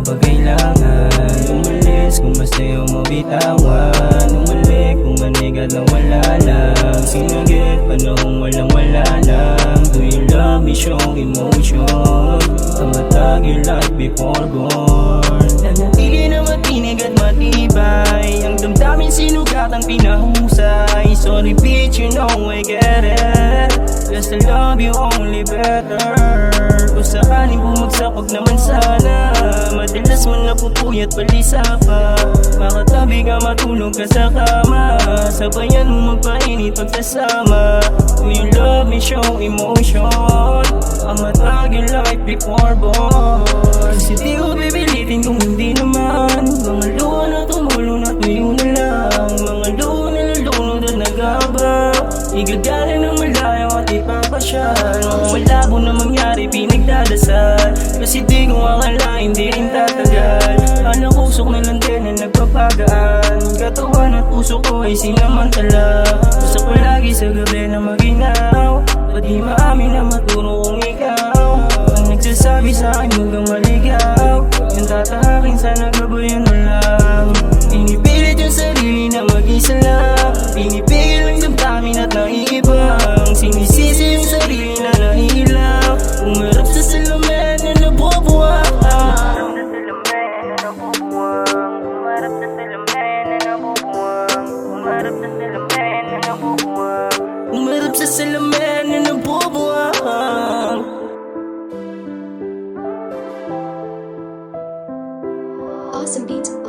kapag kailangan. Umalis kung mas sa'yo mo bitawan. Umalik kung manigat na wala lang. Sinagit panahong walang wala lang. Do you love me? Show emotion. Kamatag your life before born. Nanatili na matinig at matibay. Ang damdamin sinugat ang pinahusay. Sorry bitch, you know I get it. Cause I love you only better. Kung sakaling bumagsak, wag naman sana. Madalas man napupuyat palisa pa. Makatabi ka, matulog ka sa kama. Sabayan mo magpainit pagsasama. Do you love me? Show emotion. I'ma tag your life before born. Kasi di ko pipilitin kung hindi naman. Mga luha na tumulong at tuyo na lang. Mga luha na nalunod at nagaba. Igagaling ng malayo at ipapasyal. Mga malabo na mangyari pinagdadasal. Kasi di ko akalain di rin tatagal. Alang usok na lang din na nagpapagaan. Katawan at puso ko ay sinamantala. Gusto ko lagi sa gabi na maginaw. Ba't di maamin na maturo kong ikaw ang nagsasabi sa akin huwag kang maligaw. Yung tatahakin sana gabayan mo lang. Pinipilit yung sarili na mag-isa lang. Pinipigil ang damdamin at naiibang. Sinisisi yung sarili na nahihilaw. Umarap sa salamin na nabubuwang. Umarap sa salamin na nabubuwang. Umarap sa salamin na nabubuwang. Umarap sa salamin na nabubuwang. Awesome beats.